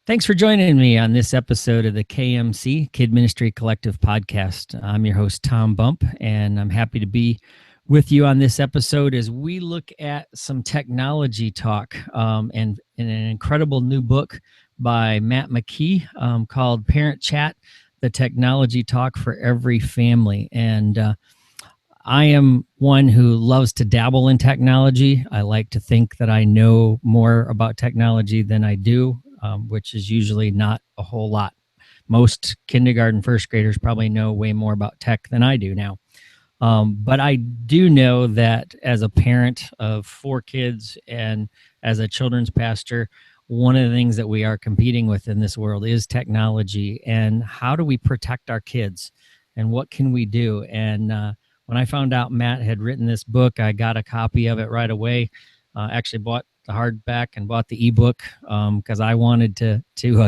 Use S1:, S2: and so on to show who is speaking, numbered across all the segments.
S1: Thanks for joining me on this episode of the KMC Kid Ministry Collective podcast. I'm your host, Tom Bump, and I'm happy to be with you on this episode as we look at some technology talk and in an incredible new book by Mckee called Parent Chat, the Technology Talk for Every Family. And I am one who loves to dabble in technology. I like to think that I know more about technology than I do, which is usually not a whole lot. Most kindergarten, first graders probably know way more about tech than I do now. But I do know that as a parent of 4 kids and as a children's pastor, one of the things that we are competing with in this world is technology. And how do we protect our kids? And what can we do? And when I found out Matt had written this book, I got a copy of it right away. Actually bought the hardback and bought the ebook because I wanted to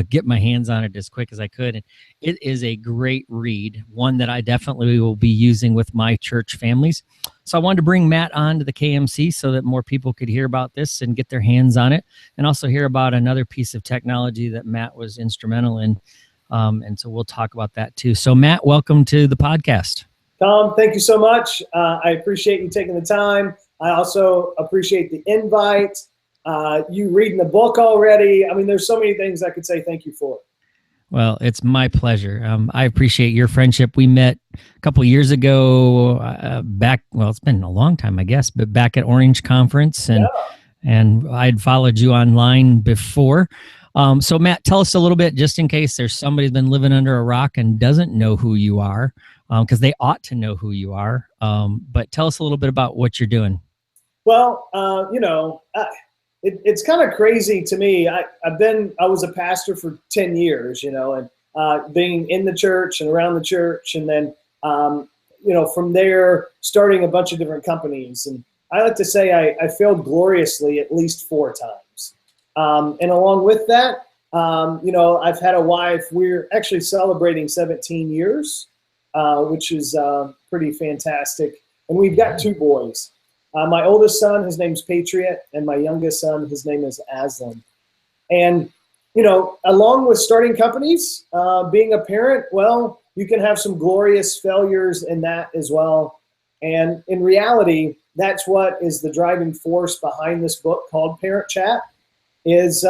S1: get my hands on it as quick as I could. And it is a great read, one that I definitely will be using with my church families. So I wanted to bring Matt on to the KMC so that more people could hear about this and get their hands on it, and also hear about another piece of technology that Matt was instrumental in. And so we'll talk about that too. So Matt, welcome to the podcast.
S2: Tom, thank you so much. I appreciate you taking the time. I also appreciate the invite. You reading the book already. I mean, there's so many things I could say thank you for.
S1: Well, it's my pleasure. I appreciate your friendship. We met a couple of years ago it's been a long time, I guess, but back at Orange Conference, and I'd followed you online before. So Matt, tell us a little bit, just in case there's somebody who's been living under a rock and doesn't know who you are, because they ought to know who you are. But tell us a little bit about what you're doing.
S2: Well, it's kind of crazy to me. I was a pastor for 10 years, and being in the church and around the church, and then, from there, starting a bunch of different companies. And I like to say I failed gloriously at least 4 times. And along with that, I've had a wife. We're actually celebrating 17 years, which is pretty fantastic. And we've got 2 boys. My oldest son, his name's Patriot, and my youngest son, his name is Aslan. And, along with starting companies, being a parent, well, you can have some glorious failures in that as well. And in reality, that's what is the driving force behind this book called Parent Chat, is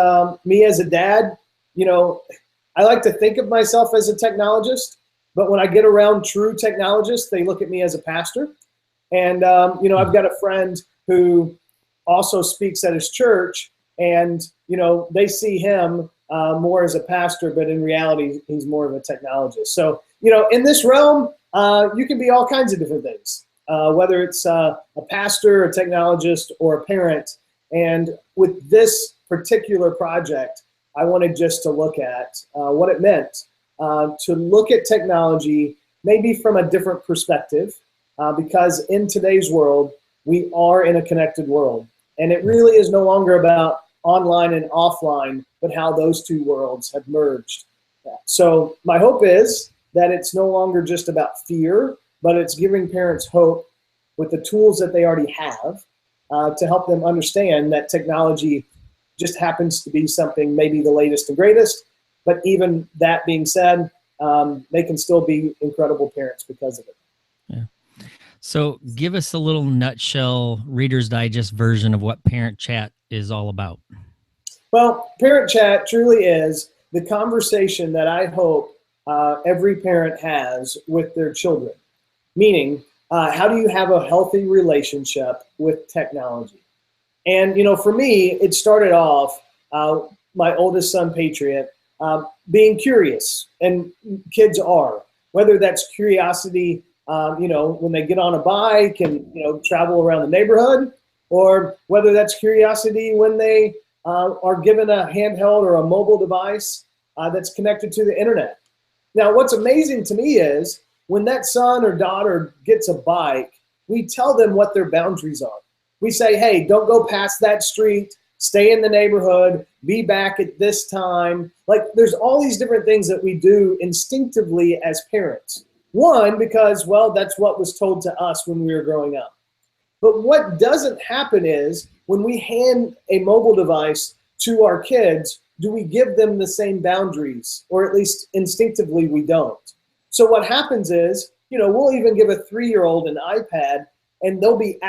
S2: me as a dad. I like to think of myself as a technologist, but when I get around true technologists, they look at me as a pastor. And, I've got a friend who also speaks at his church, and, they see him more as a pastor, but in reality, he's more of a technologist. So, in this realm, you can be all kinds of different things, whether it's a pastor, a technologist, or a parent. And with this particular project, I wanted just to look at what it meant to look at technology maybe from a different perspective. Because in today's world, we are in a connected world. And it really is no longer about online and offline, but how those 2 worlds have merged. So my hope is that it's no longer just about fear, but it's giving parents hope with the tools that they already have to help them understand that technology just happens to be something maybe the latest and greatest. But even that being said, they can still be incredible parents because of it.
S1: Yeah. So give us a little nutshell, Reader's Digest version of what Parent Chat is all about.
S2: Well, Parent Chat truly is the conversation that I hope every parent has with their children. Meaning, how do you have a healthy relationship with technology? And, for me, it started off, my oldest son, Patriot, being curious. And kids are. Whether that's curiosity, when they get on a bike and, travel around the neighborhood, or whether that's curiosity when they are given a handheld or a mobile device that's connected to the internet. Now, what's amazing to me is when that son or daughter gets a bike, we tell them what their boundaries are. We say, hey, don't go past that street, stay in the neighborhood, be back at this time. Like, there's all these different things that we do instinctively as parents. One, because, well, that's what was told to us when we were growing up. But what doesn't happen is when we hand a mobile device to our kids, do we give them the same boundaries, or at least instinctively we don't? So what happens is, we'll even give a 3-year-old an iPad, and they'll be,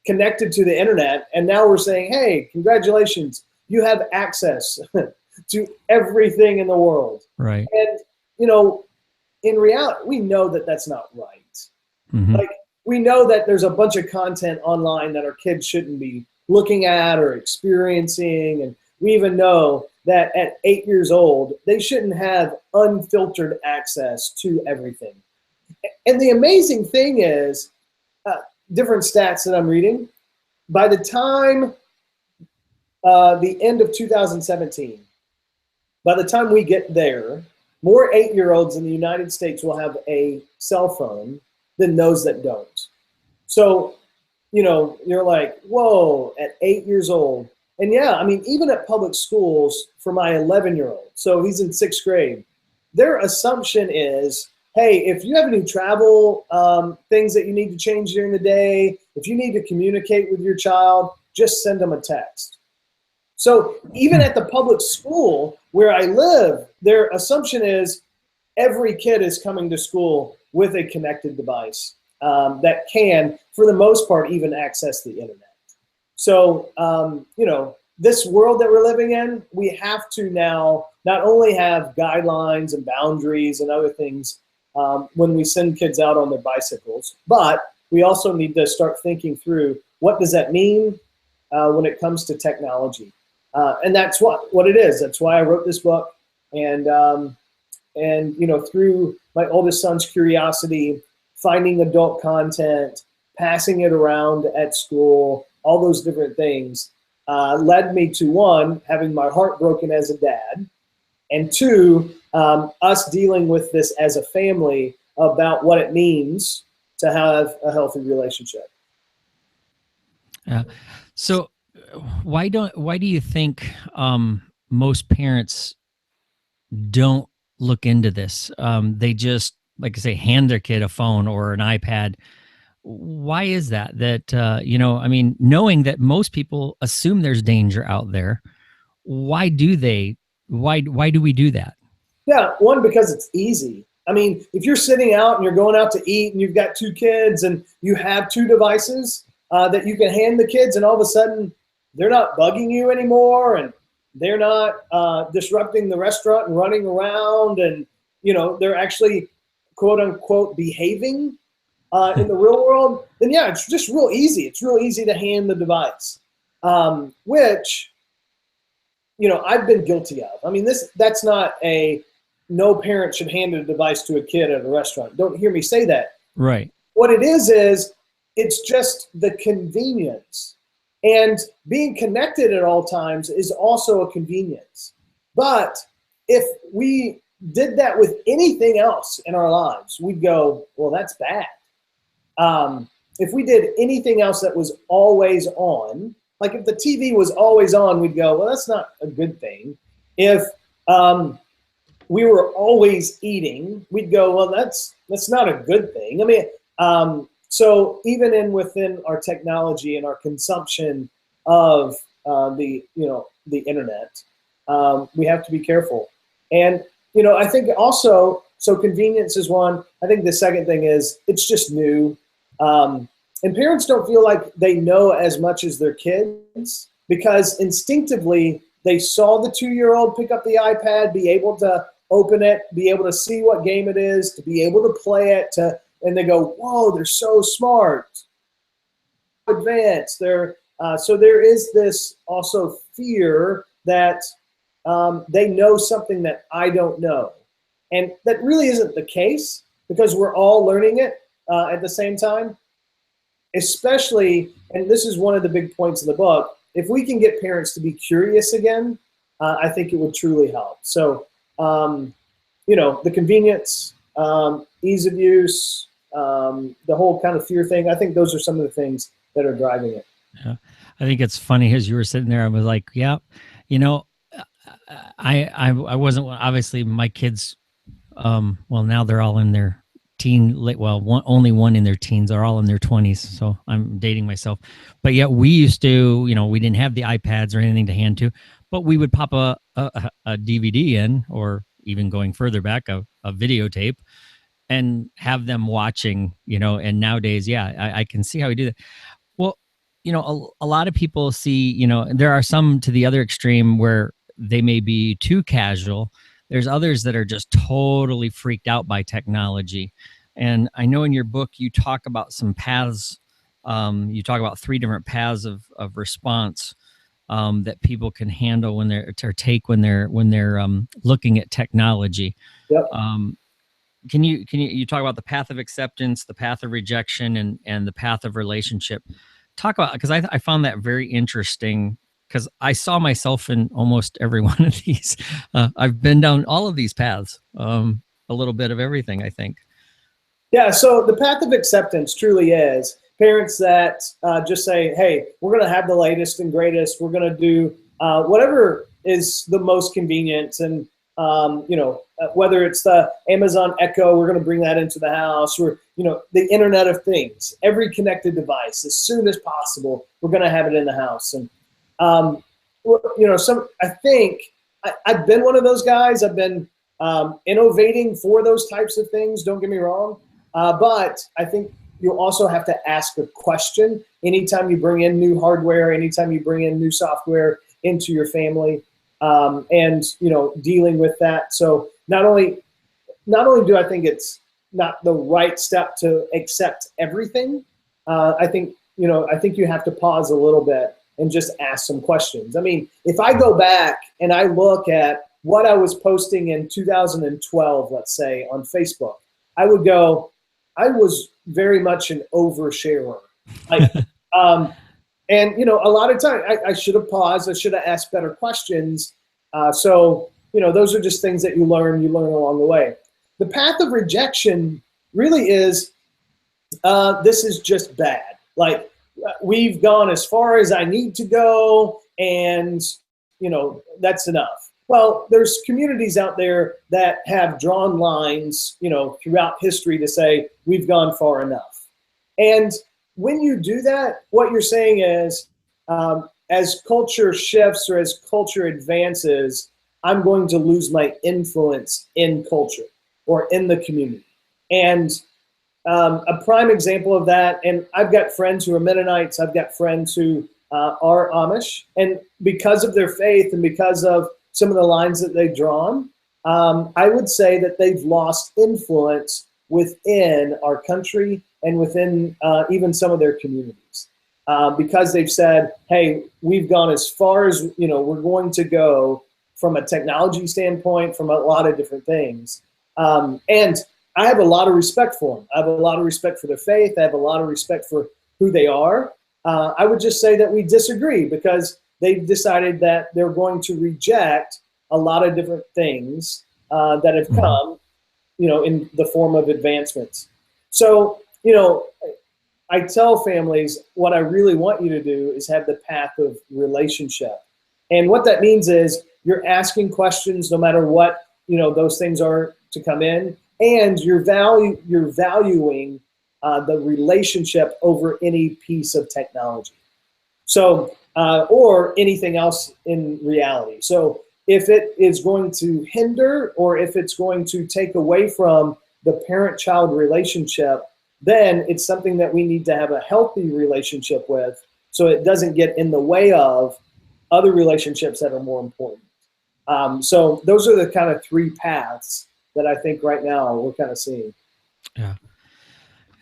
S2: connected to the internet, and now we're saying, hey, congratulations, you have access to everything in the world.
S1: Right.
S2: And in reality, we know that that's not right.
S1: Mm-hmm.
S2: Like, we know that there's a bunch of content online that our kids shouldn't be looking at or experiencing, and we even know that at 8 years old, they shouldn't have unfiltered access to everything. And the amazing thing is, different stats that I'm reading, by the time the end of 2017, by the time we get there, more 8-year-olds in the United States will have a cell phone than those that don't. So, you're like, whoa, at 8 years old. And yeah, I mean, even at public schools for my 11-year-old, so he's in 6th grade, their assumption is, hey, if you have any travel things that you need to change during the day, if you need to communicate with your child, just send them a text. So even at the public school where I live, their assumption is every kid is coming to school with a connected device that can, for the most part, even access the internet. So, this world that we're living in, we have to now not only have guidelines and boundaries and other things when we send kids out on their bicycles, but we also need to start thinking through, what does that mean when it comes to technology? And that's what it is. That's why I wrote this book. And through my oldest son's curiosity, finding adult content, passing it around at school, all those different things led me to, one, having my heart broken as a dad, and two, us dealing with this as a family about what it means to have a healthy relationship.
S1: Yeah. So why do you think most parents don't look into this? They just, like I say, hand their kid a phone or an iPad. Why is that? Knowing that most people assume there's danger out there, why do we do that?
S2: Yeah, one, because it's easy. I mean, if you're sitting out and you're going out to eat and you've got 2 kids and you have 2 devices that you can hand the kids, and all of a sudden they're not bugging you anymore, and they're not disrupting the restaurant and running around, and they're actually quote unquote behaving in the real world, then yeah, it's just real easy. It's real easy to hand the device, which I've been guilty of. I mean, that's not no parent should hand a device to a kid at a restaurant. Don't hear me say that.
S1: Right.
S2: What it is it's just the convenience. And being connected at all times is also a convenience. But if we did that with anything else in our lives, we'd go, well, that's bad. If we did anything else that was always on, like if the TV was always on, we'd go, well, that's not a good thing. If we were always eating, we'd go, well, that's not a good thing. I mean, so even within our technology and our consumption of the internet, we have to be careful. And I think also, so convenience is one. I think the second thing is it's just new. And parents don't feel like they know as much as their kids, because instinctively they saw the 2-year-old pick up the iPad, be able to open it, be able to see what game it is, to be able to play it, and they go, whoa, they're so smart, advanced. So there is this also fear that they know something that I don't know. And that really isn't the case, because we're all learning it at the same time. Especially, and this is one of the big points of the book, if we can get parents to be curious again, I think it would truly help. So, the convenience, ease of use, the whole kind of fear thing, I think those are some of the things that are driving it.
S1: Yeah. I think it's funny, as you were sitting there, I was like, yeah, I wasn't, obviously my kids, well, now they're all in their only one in their teens, are all in their 20s. So I'm dating myself. But yet we used to, we didn't have the iPads or anything to hand to, but we would pop a DVD in, or even going further back, a videotape, and have them watching, and nowadays, I can see how we do that. Well, a lot of people see, there are some to the other extreme where they may be too casual. There's others that are just totally freaked out by technology. And I know in your book, you talk about some paths. You talk about 3 different paths of response that people can handle when they're looking at technology.
S2: Yep.
S1: Can you talk about the path of acceptance, the path of rejection, and the path of relationship? Talk about, because I found that very interesting, because I saw myself in almost every one of these. I've been down all of these paths, a little bit of everything, I think.
S2: Yeah, so the path of acceptance truly is parents that just say, hey, we're going to have the latest and greatest. We're going to do whatever is the most convenient. And, whether it's the Amazon Echo, we're going to bring that into the house, or, the Internet of Things, every connected device, as soon as possible, we're going to have it in the house. And, I think I've been one of those guys. I've been innovating for those types of things. Don't get me wrong. But I think you also have to ask a question anytime you bring in new hardware, anytime you bring in new software into your family, and dealing with that. So not only do I think it's not the right step to accept everything, I think you have to pause a little bit and just ask some questions. I mean, if I go back and I look at what I was posting in 2012, let's say on Facebook, I would go, I was very much an oversharer. And a lot of times I should have paused. I should have asked better questions. So those are just things that you learn along the way. The path of rejection really is, this is just bad. Like, we've gone as far as I need to go, and that's enough. Well, there's communities out there that have drawn lines, throughout history to say we've gone far enough. And when you do that, what you're saying is, as culture shifts or as culture advances, I'm going to lose my influence in culture or in the community. And a prime example of that, and I've got friends who are Mennonites, I've got friends who are Amish, and because of their faith and because of some of the lines that they've drawn, I would say that they've lost influence within our country and within even some of their communities, because they've said, hey, we've gone as far as we're going to go from a technology standpoint, from a lot of different things. And I have a lot of respect for them. I have a lot of respect for their faith. I have a lot of respect for who they are. I would just say that we disagree because they've decided that they're going to reject a lot of different things that have come, in the form of advancements. So, I tell families what I really want you to do is have the path of relationship. And what that means is you're asking questions no matter what, those things are to come in, and you're valuing the relationship over any piece of technology. So, or anything else in reality. So if it is going to hinder or if it's going to take away from the parent-child relationship, then it's something that we need to have a healthy relationship with so it doesn't get in the way of other relationships that are more important. So those are the kind of 3 paths that I think right now we're kind of seeing.
S1: Yeah.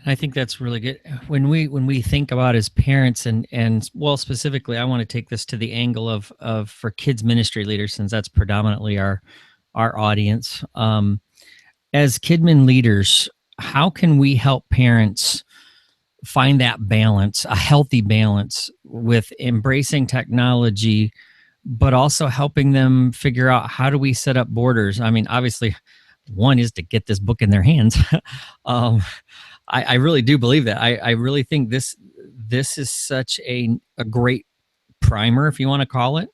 S1: I think that's really good. When we think about as parents and well, specifically, I want to take this to the angle of for kids ministry leaders, since that's predominantly our audience. As kidmin leaders, how can we help parents find that balance, a healthy balance with embracing technology, but also helping them figure out how do we set up borders? I mean, obviously, one is to get this book in their hands. I really do believe that. I really think this is such a great primer, if you want to call it,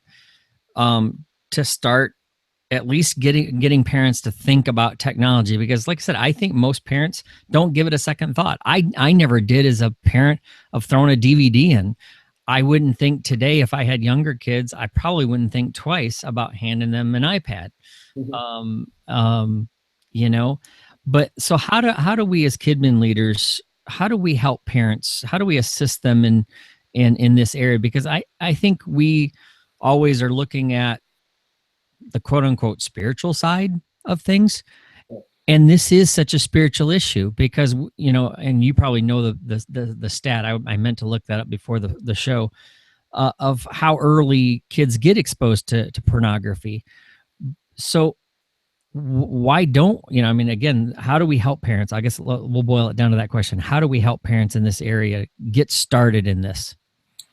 S1: to start at least getting parents to think about technology. Because like I said, I think most parents don't give it a second thought. I never did as a parent of throwing a DVD in. I wouldn't think today, if I had younger kids, I probably wouldn't think twice about handing them an iPad.
S2: Mhm.
S1: You know, but so how do we as Kidmin leaders, how do we help parents? How do we assist them in this area? Because I think we always are looking at the quote unquote spiritual side of things. And this is such a spiritual issue because, you know, and you probably know the stat. I meant to look that up before the show, of how early kids get exposed to pornography. So why don't, you know, I mean, again, how do we help parents? I guess we'll boil it down to that question. How do we help parents in this area get started in this?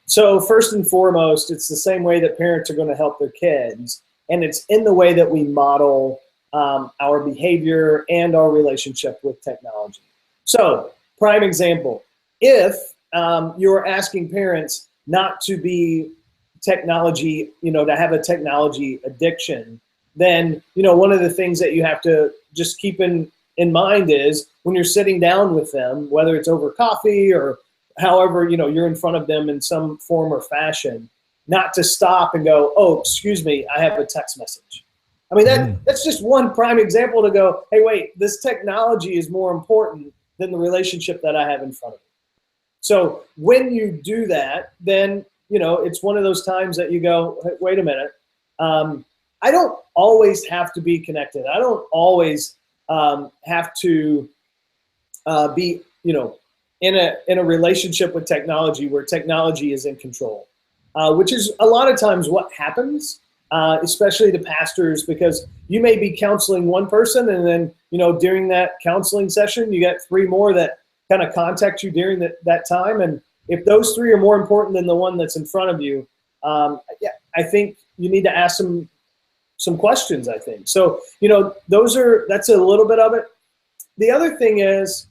S2: So first and foremost, it's the same way that parents are going to help their kids, and it's in the way that we model our behavior and our relationship with technology. So, prime example, if you're asking parents not to be technology, you know, to have a technology addiction, then, you know, one of the things that you have to just keep in mind is when you're sitting down with them, whether it's over coffee or however, you know, you're in front of them in some form or fashion, not to stop and go, oh, excuse me, I have a text message. I mean, that's just one prime example to go, hey, wait, this technology is more important than the relationship that I have in front of me. So when you do that, then, you know, it's one of those times that you go, hey, wait a minute. I don't always have to be connected. I don't always have to be, you know, in a relationship with technology where technology is in control, which is a lot of times what happens, especially to pastors, because you may be counseling one person and then, you know, during that counseling session, you got three more that kind of contact you during that time. And if those three are more important than the one that's in front of you, yeah, I think you need to ask some questions, I think. So, you know, that's a little bit of it. The other thing is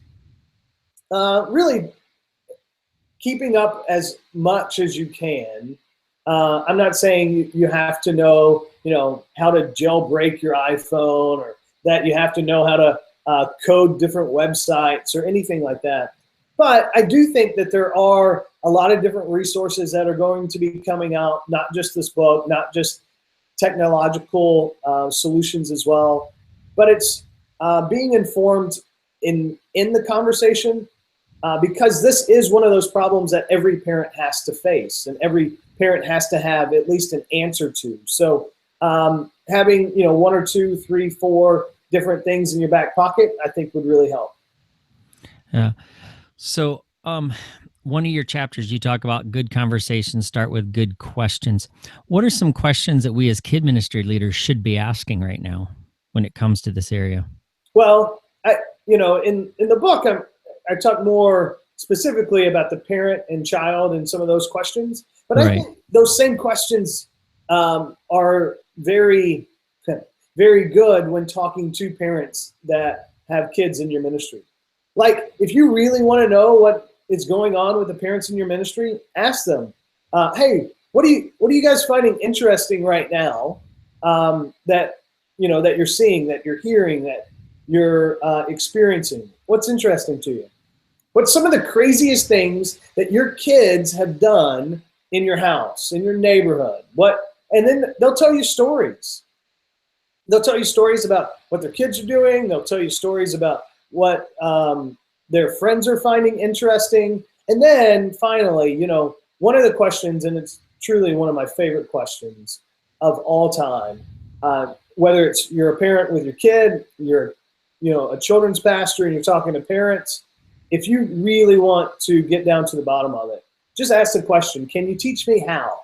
S2: really keeping up as much as you can. I'm not saying you have to know, you know, how to jailbreak your iPhone or that you have to know how to code different websites or anything like that. But I do think that there are a lot of different resources that are going to be coming out, not just this book, not just technological solutions as well, but it's being informed in the conversation, because this is one of those problems that every parent has to face and every parent has to have at least an answer to. So having, you know, one or two, three, four different things in your back pocket, I think would really help.
S1: Yeah. So one of your chapters, you talk about good conversations start with good questions. What are some questions that we as kid ministry leaders should be asking right now when it comes to this area?
S2: Well, you know, in the book, I talk more specifically about the parent and child and some of those questions. But I think those same questions are very, very good when talking to parents that have kids in your ministry. Like, if you really want to know what is going on with the parents in your ministry, ask them, hey, what are you guys finding interesting right now that, you know, that you're seeing, that you're hearing, that you're experiencing? What's interesting to you? What's some of the craziest things that your kids have done in your house, in your neighborhood? And then they'll tell you stories. They'll tell you stories about what their kids are doing. They'll tell you stories about what their friends are finding interesting. And then finally, you know, one of the questions, and it's truly one of my favorite questions of all time, whether it's you're a parent with your kid, you're, you know, a children's pastor and you're talking to parents, if you really want to get down to the bottom of it, just ask the question, can you teach me how?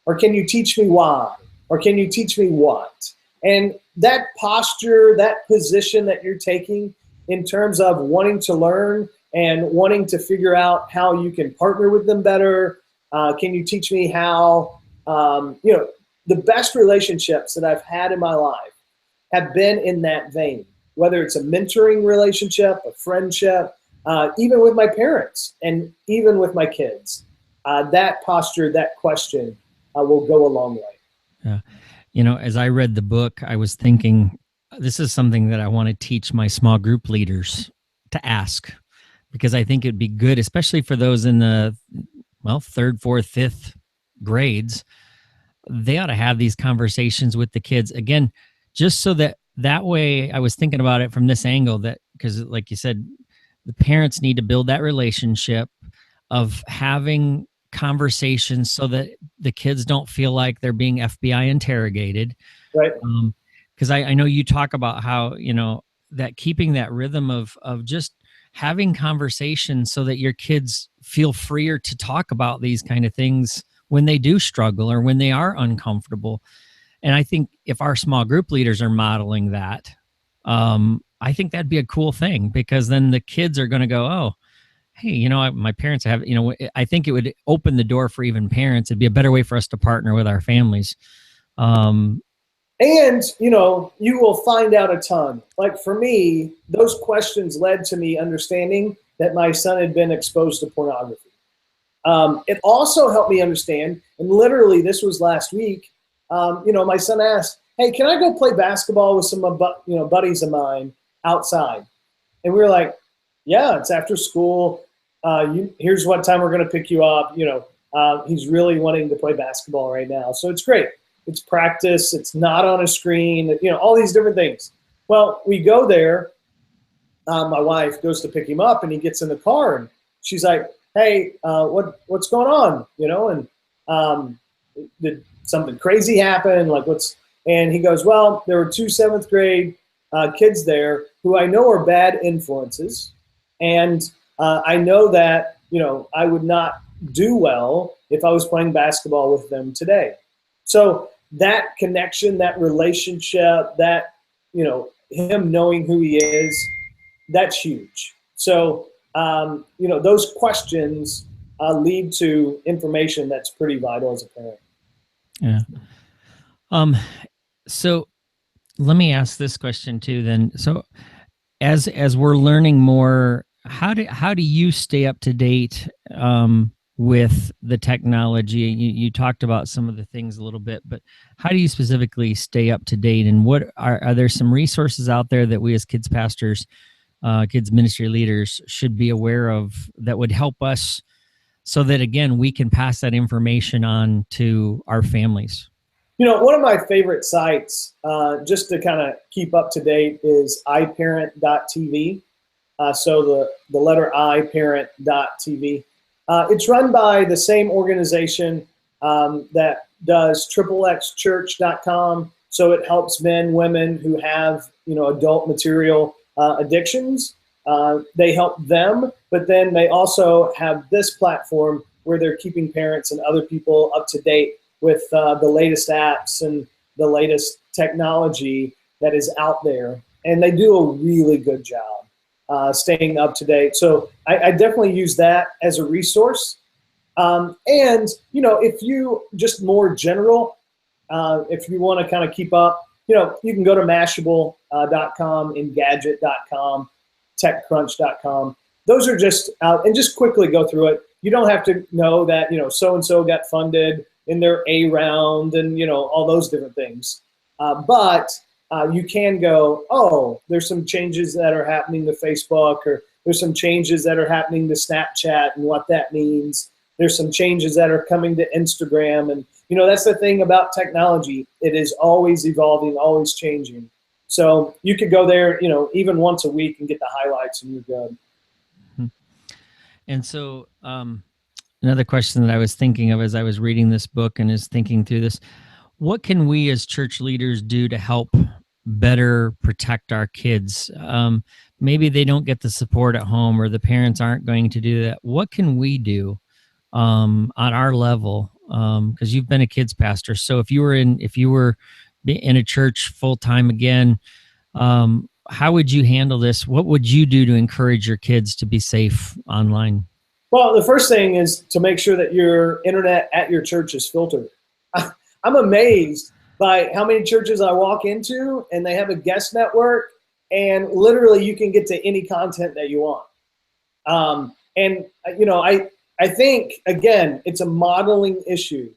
S2: Or can you teach me why? Or can you teach me what? And that posture, that position that you're taking in terms of wanting to learn and wanting to figure out how you can partner with them better, can you teach me how, you know, the best relationships that I've had in my life have been in that vein, whether it's a mentoring relationship, a friendship, even with my parents and even with my kids. That posture, that question will go a long way.
S1: Yeah. You know, as I read the book, I was thinking, this is something that I want to teach my small group leaders to ask, because I think it'd be good, especially for those in the third, fourth, fifth grades, they ought to have these conversations with the kids again, just so that way. I was thinking about it from this angle, that because like you said, the parents need to build that relationship of having conversations so that the kids don't feel like they're being FBI interrogated.
S2: Right.
S1: Because I know you talk about how, that keeping that rhythm of just having conversations so that your kids feel freer to talk about these kind of things when they do struggle or when they are uncomfortable. And I think if our small group leaders are modeling that, I think that'd be a cool thing, because then the kids are going to go, oh, hey, my parents have, I think it would open the door for even parents. It'd be a better way for us to partner with our families.
S2: And, you will find out a ton. Like for me, those questions led to me understanding that my son had been exposed to pornography. It also helped me understand, and literally this was last week, my son asked, hey, can I go play basketball with some buddies of mine outside? And we were like, yeah, it's after school. Here's what time we're going to pick you up. He's really wanting to play basketball right now. So it's great. It's practice. It's not on a screen, all these different things. Well, we go there. My wife goes to pick him up, and he gets in the car, and she's like, hey, what's going on? Did something crazy happen? And he goes, well, there were 2 7th grade kids there who I know are bad influences. And I know that, I would not do well if I was playing basketball with them today. So that connection, that relationship, that, him knowing who he is, that's huge. So, those questions lead to information that's pretty vital as a parent.
S1: Yeah. So let me ask this question too then. So as we're learning more, how do you stay up to date with the technology? You talked about some of the things a little bit, but how do you specifically stay up to date? And what are there some resources out there that we as kids pastors, kids ministry leaders should be aware of that would help us so that, again, we can pass that information on to our families?
S2: One of my favorite sites, just to kind of keep up to date, is iparent.tv. So the letter I, parent.tv. It's run by the same organization that does xxchurch.com. So it helps men, women who have, adult material addictions. They help them, but then they also have this platform where they're keeping parents and other people up to date with the latest apps and the latest technology that is out there. And they do a really good job staying up to date. So I definitely use that as a resource. And, if you just more general, if you want to kind of keep up, you can go to Mashable.com, Engadget.com, TechCrunch.com. Those are just out, and just quickly go through it. You don't have to know that, so-and-so got funded in their A round and, all those different things. But you can go, oh, there's some changes that are happening to Facebook, or there's some changes that are happening to Snapchat and what that means. There's some changes that are coming to Instagram. And, that's the thing about technology. It is always evolving, always changing. So you could go there, even once a week and get the highlights, and you're good.
S1: And so another question that I was thinking of as I was reading this book and is thinking through this, what can we as church leaders do to help better protect our kids? Maybe they don't get the support at home, or the parents aren't going to do that. What can we do on our level? Because you've been a kids pastor. So if you were in a church full time again, how would you handle this? What would you do to encourage your kids to be safe online?
S2: Well, the first thing is to make sure that your internet at your church is filtered. I'm amazed by how many churches I walk into and they have a guest network, and literally you can get to any content that you want. I think, again, it's a modeling issue.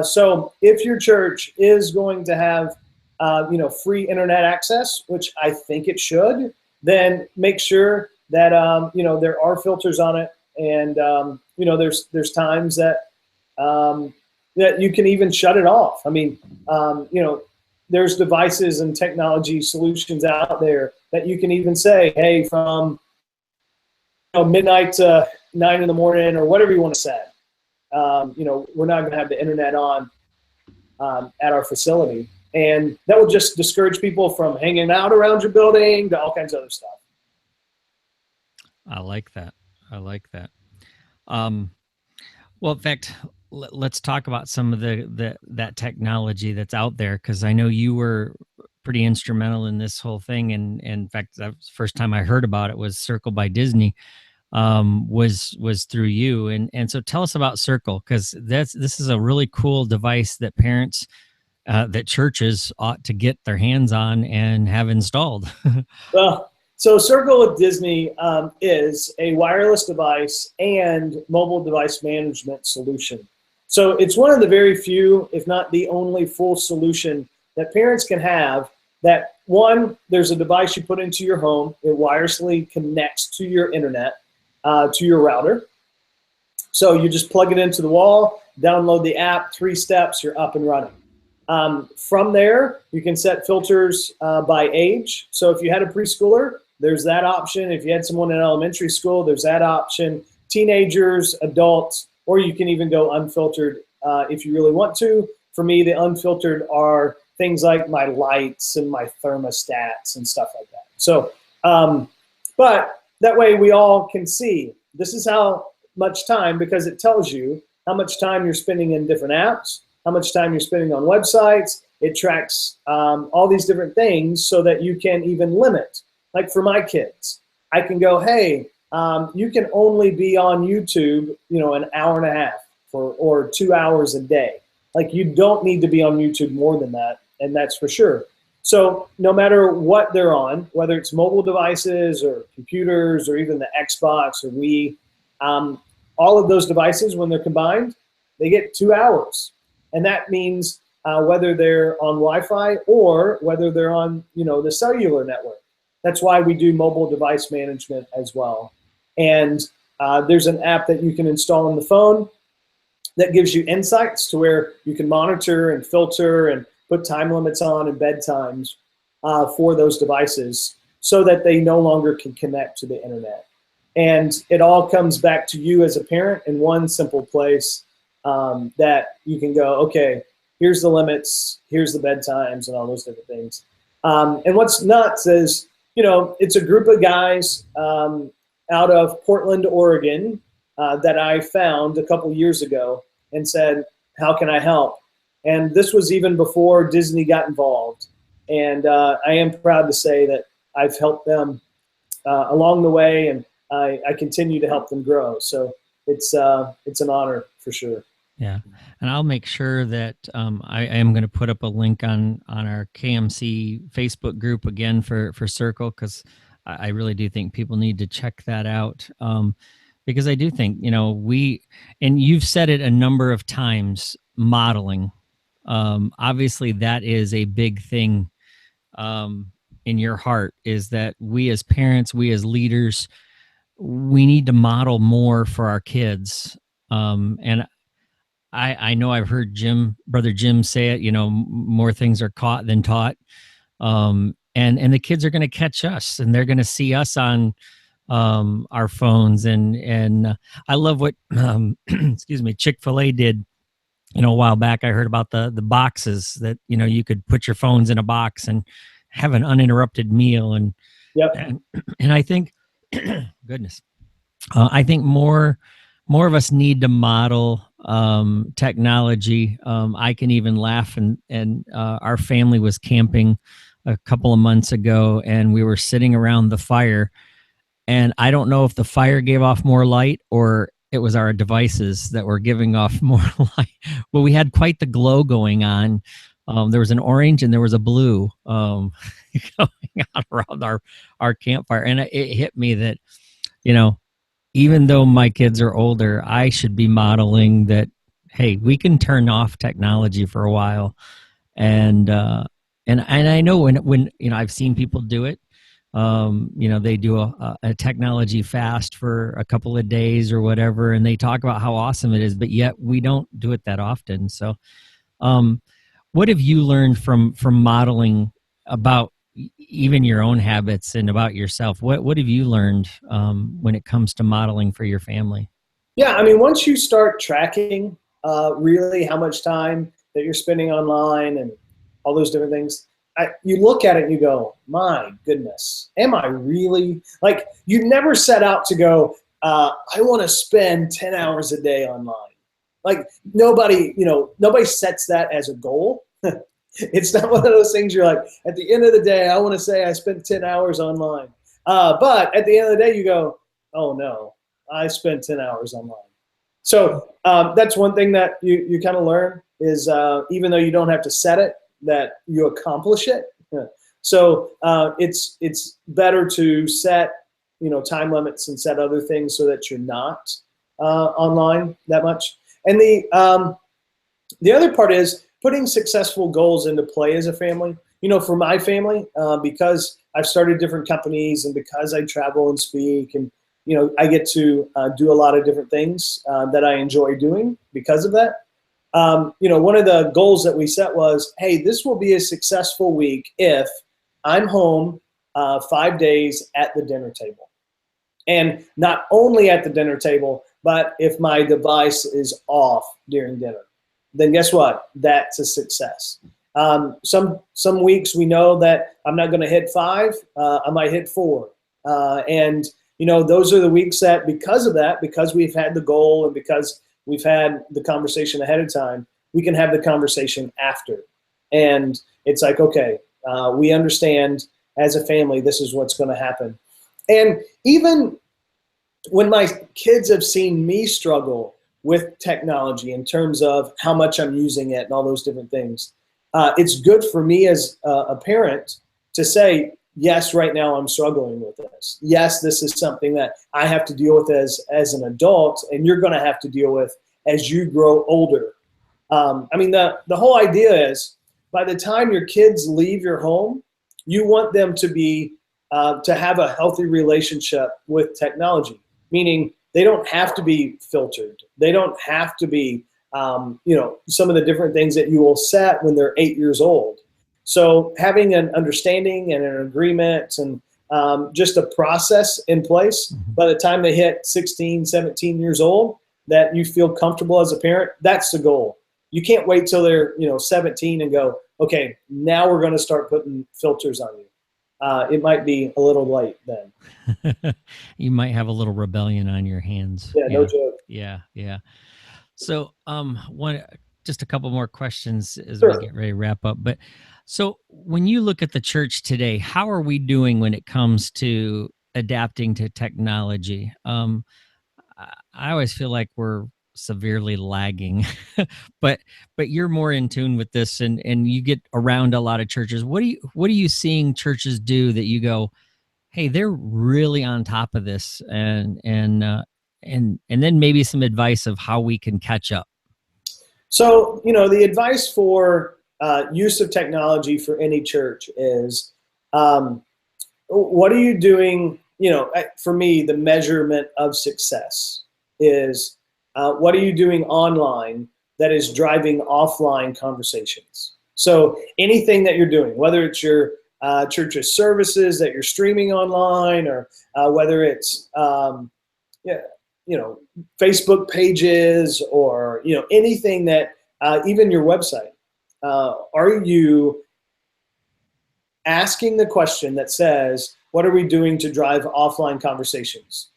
S2: So if your church is going to have, free internet access, which I think it should, then make sure that, there are filters on it. And, there's times that that you can even shut it off. I mean, there's devices and technology solutions out there that you can even say, hey, from midnight to 9 in the morning or whatever you want to say. We're not going to have the internet on at our facility. And that will just discourage people from hanging out around your building to all kinds of other stuff.
S1: I like that. Well, in fact, let's talk about some of that technology that's out there, because I know you were pretty instrumental in this whole thing. And in fact, that was the first time I heard about it was Circle by Disney. Was through you, and so tell us about Circle, because this is a really cool device that parents, that churches ought to get their hands on and have installed.
S2: Well, so Circle with Disney is a wireless device and mobile device management solution. So it's one of the very few, if not the only, full solution that parents can have. That one, there's a device you put into your home, it wirelessly connects to your internet, to your router. So you just plug it into the wall, download the app, 3 steps, you're up and running. From there, you can set filters by age. So if you had a preschooler, there's that option. If you had someone in elementary school, there's that option. Teenagers, adults, or you can even go unfiltered if you really want to. For me, the unfiltered are things like my lights and my thermostats and stuff like that. So, but that way we all can see this is how much time, because it tells you how much time you're spending in different apps, how much time you're spending on websites. It tracks all these different things so that you can even limit. Like for my kids, I can go, hey, you can only be on YouTube, an hour and a half or 2 hours a day. Like you don't need to be on YouTube more than that, and that's for sure. So no matter what they're on, whether it's mobile devices or computers or even the Xbox or Wii, all of those devices, when they're combined, they get 2 hours. And that means whether they're on Wi-Fi or whether they're on, the cellular network. That's why we do mobile device management as well. And there's an app that you can install on the phone that gives you insights to where you can monitor and filter and put time limits on and bedtimes for those devices so that they no longer can connect to the internet. And it all comes back to you as a parent in one simple place that you can go, okay, here's the limits, here's the bedtimes, and all those different things. And what's nuts is, it's a group of guys out of Portland, Oregon, that I found a couple years ago and said, how can I help? And this was even before Disney got involved. And I am proud to say that I've helped them along the way, and I continue to help them grow. So it's an honor for sure.
S1: Yeah. And I'll make sure that I am going to put up a link on our KMC Facebook group again for Circle, because I really do think people need to check that out. Because I do think, and you've said it a number of times, modeling. Obviously, that is a big thing in your heart, is that we as parents, we as leaders, we need to model more for our kids. And I know I've heard Brother Jim say it, more things are caught than taught. And the kids are going to catch us, and they're going to see us on our phones. And I love what, excuse me, Chick-fil-A did, a while back. I heard about the boxes that, you could put your phones in a box and have an uninterrupted meal. And,
S2: yep.
S1: and I think, goodness, I think more of us need to model technology. I can even laugh, and our family was camping a couple of months ago, and we were sitting around the fire, and I don't know if the fire gave off more light or it was our devices that were giving off more light. Well, we had quite the glow going on. There was an orange and there was a blue going on around our campfire. And it hit me that, even though my kids are older, I should be modeling that, hey, we can turn off technology for a while. And I know when I've seen people do it, They do a technology fast for a couple of days or whatever, and they talk about how awesome it is, but yet we don't do it that often. So, what have you learned from modeling about even your own habits and about yourself? What have you learned when it comes to modeling for your family?
S2: Yeah, I mean, once you start tracking really how much time that you're spending online and all those different things, you look at it and you go, my goodness, am I really, like, you never set out to go, I want to spend 10 hours a day online. Like, nobody sets that as a goal. It's not one of those things you're like, at the end of the day, I want to say I spent 10 hours online. But at the end of the day, you go, oh no, I spent 10 hours online. So that's one thing that you kind of learn is even though you don't have to set it, that you accomplish it. So it's better to set time limits and set other things so that you're not online that much. And the other part is putting successful goals into play as a family. For my family, because I've started different companies and because I travel and speak and I get to do a lot of different things that I enjoy doing because of that. One of the goals that we set was, hey, this will be a successful week if I'm home 5 days at the dinner table. And not only at the dinner table, but if my device is off during dinner, then guess what? That's a success. Some weeks we know that I'm not going to hit 5, I might hit 4. And those are the weeks that because we've had the goal and because we've had the conversation ahead of time, we can have the conversation after. And it's like, okay, we understand as a family, this is what's going to happen. And even when my kids have seen me struggle with technology in terms of how much I'm using it and all those different things, it's good for me as a parent to say, yes, right now I'm struggling with this. Yes, this is something that I have to deal with as an adult, and you're going to have to deal with as you grow older. The whole idea is by the time your kids leave your home, you want them to have a healthy relationship with technology, meaning they don't have to be filtered. They don't have to be, some of the different things that you will set when they're 8 years old. So having an understanding and an agreement and just a process in place by the time they hit 16, 17 years old that you feel comfortable as a parent, that's the goal. You can't wait till they're 17 and go, okay, now we're going to start putting filters on you. It might be a little late then.
S1: You might have a little rebellion on your hands.
S2: Yeah, no joke.
S1: Yeah. So just a couple more questions as
S2: Sure.
S1: we get ready to wrap up. But so when you look at the church today, how are we doing when it comes to adapting to technology? I always feel like we're severely lagging, but you're more in tune with this and you get around a lot of churches. What are you seeing churches do that you go, hey, they're really on top of this, and then maybe some advice of how we can catch up?
S2: So, the advice for use of technology for any church is, what are you doing? For me, the measurement of success is what are you doing online that is driving offline conversations? So anything that you're doing, whether it's your church's services that you're streaming online, or whether it's Facebook pages, or anything that even your website, are you asking the question that says, what are we doing to drive offline conversations?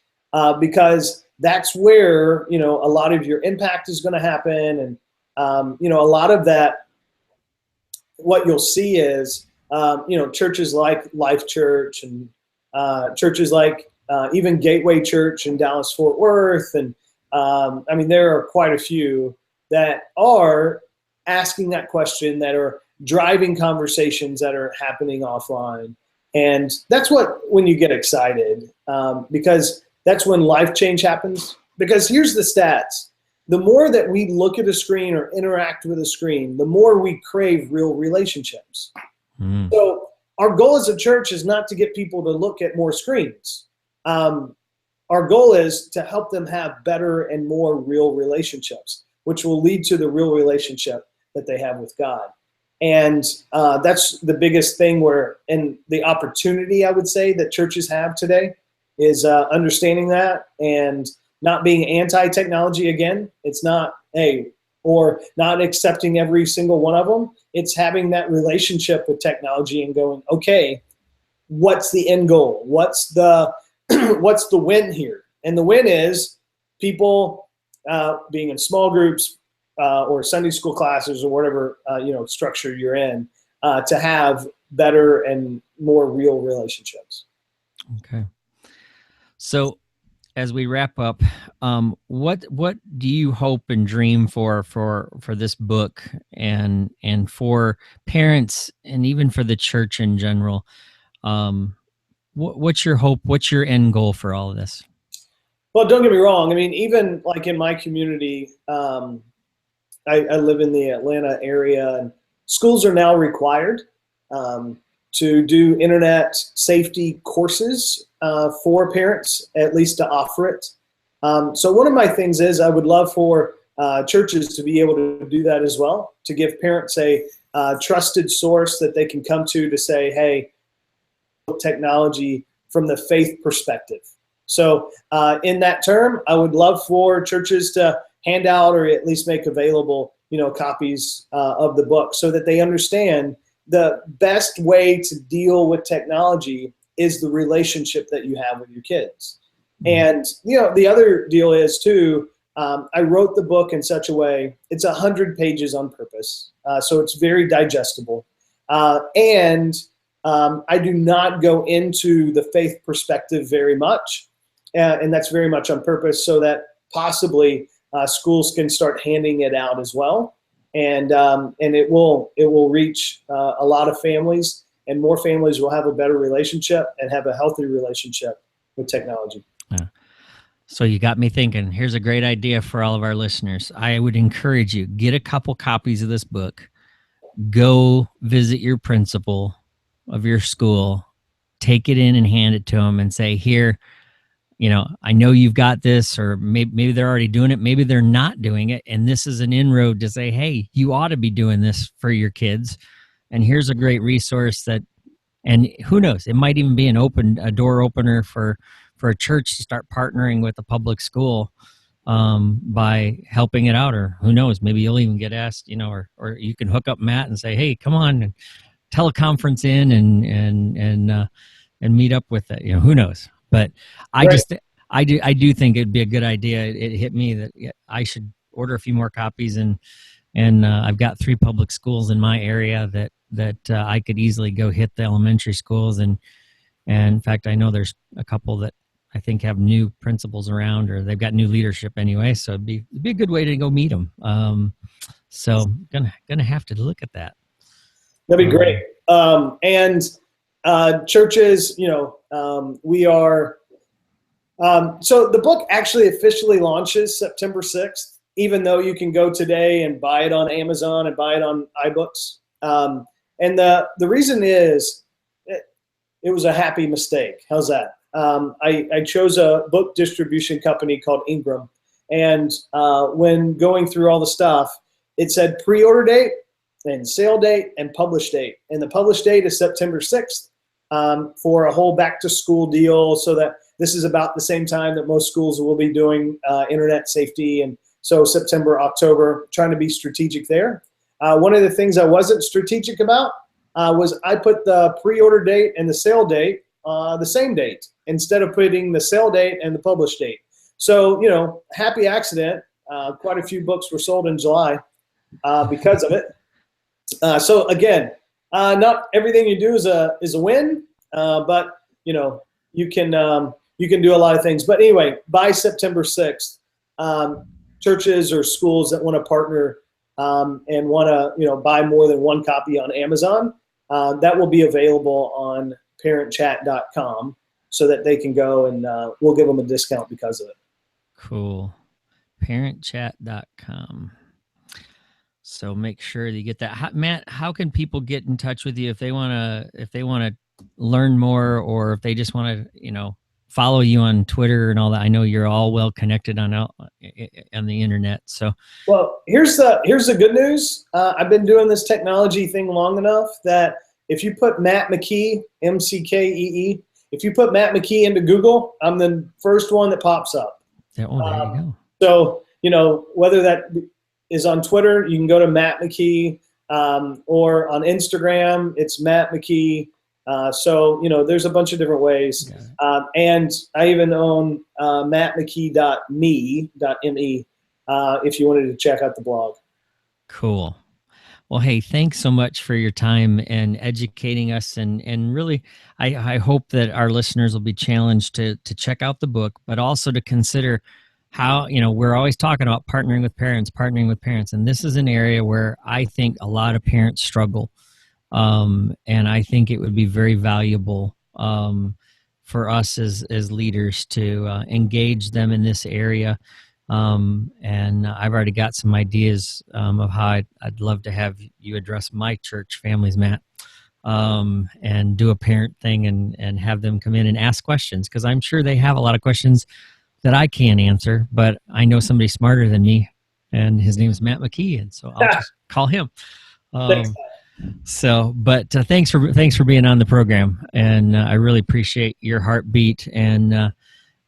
S2: Because that's where a lot of your impact is going to happen, and a lot of that, what you'll see is churches like Life Church and churches like even Gateway Church in Dallas Fort Worth, and there are quite a few that are asking that question, that are driving conversations that are happening offline. And that's when you get excited, because that's when life change happens. Because here's the stats. The more that we look at a screen or interact with a screen, the more we crave real relationships. So our goal as a church is not to get people to look at more screens. Our goal is to help them have better and more real relationships, which will lead to the real relationship that they have with God. And that's the biggest thing and the opportunity, I would say, that churches have today is understanding that and not being anti-technology again. It's not, or not accepting every single one of them. It's having that relationship with technology and going, okay, what's the end goal? What's the what's the win here? And the win is people being in small groups or Sunday school classes or whatever structure you're in to have better and more real relationships.
S1: Okay. So as we wrap up, what do you hope and dream for this book and for parents and even for the church in general? What's your hope? What's your end goal for all of this?
S2: Well, don't get me wrong. I mean, even like in my community, I live in the Atlanta area, and schools are now required to do internet safety courses for parents, at least to offer it. So one of my things is I would love for churches to be able to do that as well, to give parents a trusted source that they can come to say, hey, technology from the faith perspective. So in that term, I would love for churches to hand out or at least make available, copies of the book so that they understand the best way to deal with technology is the relationship that you have with your kids. And, the other deal is too, I wrote the book in such a way, it's 100 pages on purpose. So it's very digestible. And I do not go into the faith perspective very much. And that's very much on purpose so that possibly schools can start handing it out as well. And it will reach a lot of families, and more families will have a better relationship and have a healthy relationship with technology.
S1: Yeah. So you got me thinking, here's a great idea for all of our listeners. I would encourage you, get a couple copies of this book, go visit your principal of your school, take it in and hand it to them and say, here, I know you've got this, or maybe they're already doing it. Maybe they're not doing it. And this is an inroad to say, hey, you ought to be doing this for your kids. And here's a great resource and who knows, it might even be a door opener for a church to start partnering with a public school by helping it out. Or who knows, maybe you'll even get asked, or you can hook up Matt and say, hey, come on and teleconference in and meet up with it. Who knows? But I do think it'd be a good idea. It hit me that I should order a few more copies, and I've got 3 public schools in my area that I could easily go hit the elementary schools, and in fact, I know there's a couple that I think have new principals around, or they've got new leadership anyway. So it'd be a good way to go meet them. So gonna have to look at that.
S2: That'd be great. And churches, we are. So the book actually officially launches September 6th, even though you can go today and buy it on Amazon and buy it on iBooks. And the reason is it was a happy mistake. How's that? I chose a book distribution company called Ingram. And when going through all the stuff, it said pre-order date and sale date and publish date. And the publish date is September 6th for a whole back to school deal, so that this is about the same time that most schools will be doing internet safety. And so September, October, trying to be strategic there. One of the things I wasn't strategic about was I put the pre-order date and the sale date the same date instead of putting the sale date and the publish date. So, happy accident. Quite a few books were sold in July because of it. So again, not everything you do is a win, but you can do a lot of things. But anyway, by September 6th, churches or schools that want to partner and want to buy more than one copy on Amazon, that will be available on parentchat.com so that they can go and we'll give them a discount because of it.
S1: Cool. Parentchat.com. So make sure that you get that. Matt, how can people get in touch with you if they want to learn more, or if they just want to, follow you on Twitter and all that? I know you're all well connected on the internet. So,
S2: Well, here's the good news. I've been doing this technology thing long enough that if you put Matt Mckee, Mckee, if you put Matt Mckee into Google, I'm the first one that pops up.
S1: there you go.
S2: So, whether that is on Twitter, you can go to Matt Mckee, or on Instagram, it's Matt Mckee. So, there's a bunch of different ways. And I even own mattmckee.me, if you wanted to check out the blog.
S1: Cool. Well, hey, thanks so much for your time and educating us. And really, I hope that our listeners will be challenged to check out the book, but also to consider how, we're always talking about partnering with parents. And this is an area where I think a lot of parents struggle. And I think it would be very valuable for us as leaders to engage them in this area. And I've already got some ideas of how I'd love to have you address my church families, Matt, and do a parent thing and have them come in and ask questions, because I'm sure they have a lot of questions that I can't answer, but I know somebody smarter than me, and his name is Matt Mckee, and so I'll just call him. But thanks for being on the program, and I really appreciate your heartbeat. And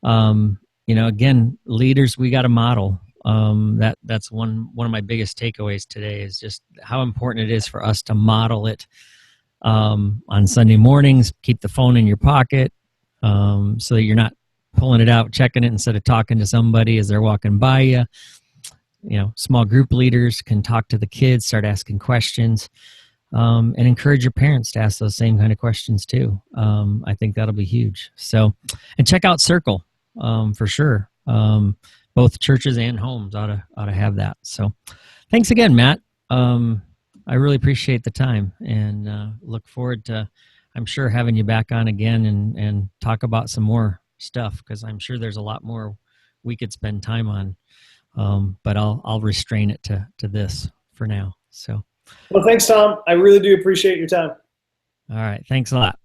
S1: again, leaders, we got to model. That's one of my biggest takeaways today, is just how important it is for us to model it on Sunday mornings. Keep the phone in your pocket so that you're not pulling it out, checking it instead of talking to somebody as they're walking by you. Small group leaders can talk to the kids, start asking questions, and encourage your parents to ask those same kind of questions too. I think that'll be huge. So, and check out Circle for sure. Both churches and homes ought to have that. So, thanks again, Matt. I really appreciate the time, and look forward to, I'm sure, having you back on again and talk about some more stuff, because I'm sure there's a lot more we could spend time on. But I'll restrain it to this for now. So,
S2: well, thanks, Tom. I really do appreciate your time.
S1: All right. Thanks a lot.